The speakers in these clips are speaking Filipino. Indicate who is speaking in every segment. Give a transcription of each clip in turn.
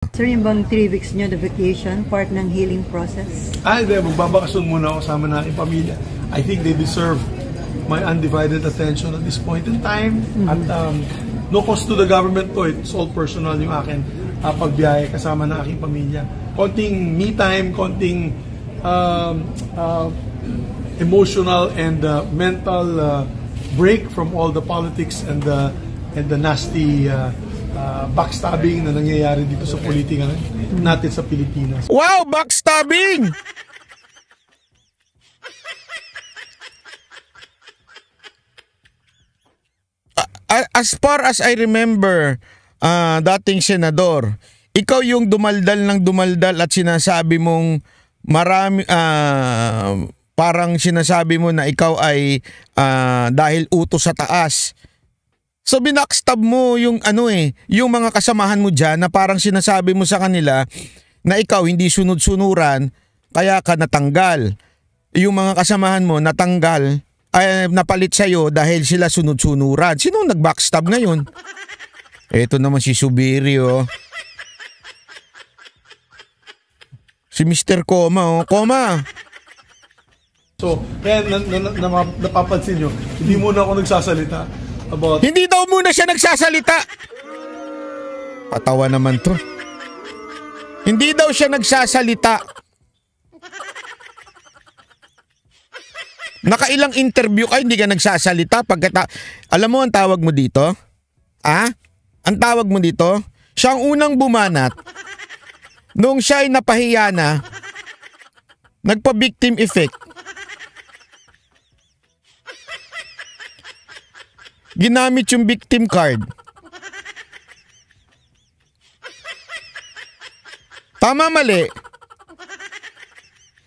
Speaker 1: Sir, yung bang 3 weeks nyo, the vacation, part ng healing process?
Speaker 2: Hindi. Magbabakasyon muna ako kasama na aking pamilya. I think they deserve my undivided attention at this point in time. At no cost to the government to. It's all personal yung akin pagbiyahe kasama na aking pamilya. Konting me time, konting emotional and mental break from all the politics and the nasty backstabbing na nangyayari dito sa politika natin sa Pilipinas.
Speaker 3: Wow, backstabbing! As far as I remember, dating senador, ikaw yung dumaldal ng dumaldal at sinasabi mong marami, parang sinasabi mo na ikaw ay dahil utos sa taas. So binackstab mo yung yung mga kasamahan mo dyan na parang sinasabi mo sa kanila na ikaw hindi sunod-sunuran kaya ka natanggal. Yung mga kasamahan mo natanggal, ay napalit sa'yo dahil sila sunod-sunuran. Sino nag-backstab ngayon? Ito naman si Subirio. Si Mr. Coma, Coma.
Speaker 2: So, kaya napapansin nyo, hindi muna ako nagsasalita about...
Speaker 3: Hindi daw muna siya nagsasalita. Patawa naman to. Hindi daw siya nagsasalita. Nakailang interview ka, hindi ka nagsasalita. Alam mo ang tawag mo dito? Ang tawag mo dito? Siya ang unang bumanat. Noong siya ay napahiya na, nagpa-victim effect. Ginamit yung victim card. Tama, mali?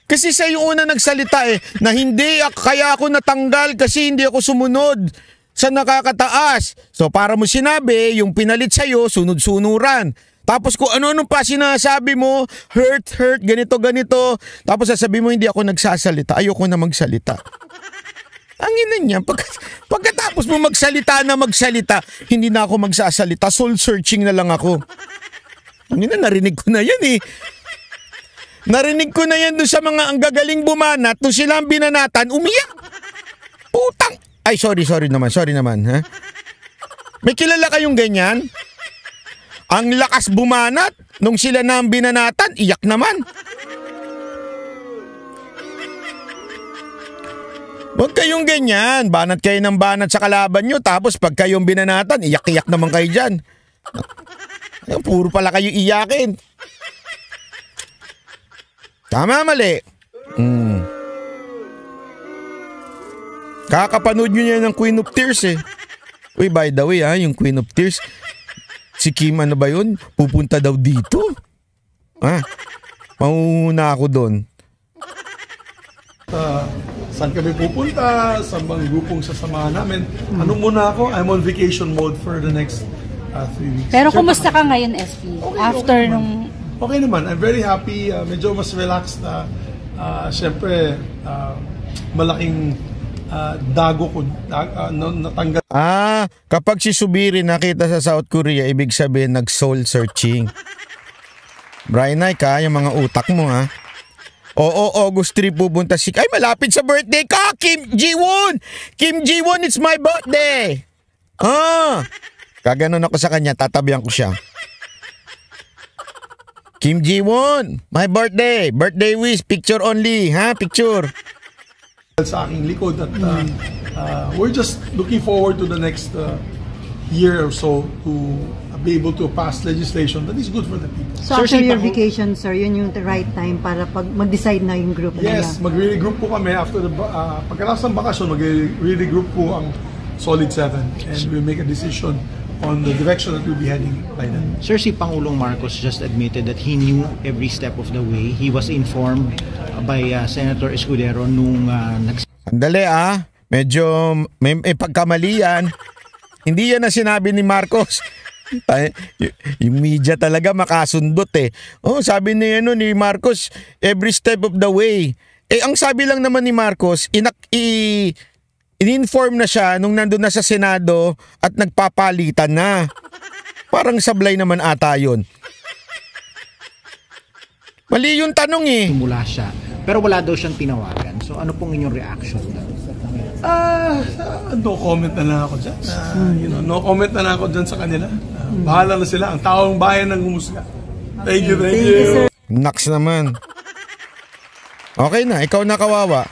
Speaker 3: Kasi siya yung una nagsalita na hindi kaya ako natanggal kasi hindi ako sumunod sa nakakataas. So para mo sinabi, yung pinalit sa'yo, sunod-sunuran. Tapos kung ano-ano pa sinasabi mo, hurt, ganito. Tapos sasabihin mo, hindi ako nagsasalita. Ayoko na magsalita. Ang ina niya, pagkatapos mo magsalita, hindi na ako magsasalita. Soul searching na lang ako. Ang ina, narinig ko na yan Narinig ko na yan doon sa mga ang gagaling bumanat. Nung sila ang binanatan, umiyak. Putang. Ay, sorry naman. Ha? May kilala kayong ganyan? Ang lakas bumanat. Nung sila na ang binanatan, iyak naman. Huwag kayong ganyan. Banat kayo ng banat sa kalaban nyo. Tapos pag kayong binanatan, iyak-iyak naman kayo dyan. Puro pala kayo iyakin. Tama, mali. Kakapanood nyo niya ng Queen of Tears Uy, by the way yung Queen of Tears, si Kim ano ba yun? Pupunta daw dito. Mauna ako doon.
Speaker 2: Saan kami pupunta? Saan bang grupong sasamahan namin? Ano muna ako? I'm on vacation mode for the next 3 weeks.
Speaker 4: Pero kumusta ka ngayon, SP?
Speaker 2: Okay naman. Okay naman. I'm very happy. Medyo mas relaxed na. Siyempre, malaking dago ko natanggal.
Speaker 3: Kapag si Subiri nakita sa South Korea, ibig sabihin nag-soul searching. Brian Nike yung mga utak mo Oo, August 3 pupunta ay malapit sa birthday ka, Kim Ji-won! Kim Ji-won, it's my birthday! Kaganon ako sa kanya, tatabihan ko siya. Kim Ji-won, my birthday! Birthday wish, picture only, picture.
Speaker 2: Sa aking likod at we're just looking forward to the next year or so to be able to pass legislation that is good for the people.
Speaker 1: So after your vacation, sir, yun yung the right time para mag-decide na yung group na
Speaker 2: Yes, magre-regroup po kami after pagkatapos ng bakasyon, magre-regroup po ang Solid 7 and we'll make a decision on the direction that we'll be heading by then.
Speaker 5: Sir, si Pangulong Marcos just admitted that he knew every step of the way. He was informed by Senator Escudero nung
Speaker 3: Andali medyo may pagkamali yan. Hindi yan na sinabi ni Marcos. Yung media talaga makasundot sabi ni Marcos, every step of the way. Ang sabi lang naman ni Marcos, in-inform na siya nung nandun na sa Senado at nagpapalitan na. Parang sablay naman ata yun. Mali yung tanong eh.
Speaker 5: Tumula siya. Pero wala daw siyang tinawagan. So ano pong inyong reaction na?
Speaker 2: No comment na lang ako dyan. No comment na lang ako dyan sa kanila. Bahala na sila. Ang taong bayan ng humusga. Thank you, thank you.
Speaker 1: sir.
Speaker 3: Naks naman. Okay na, ikaw na kawawa.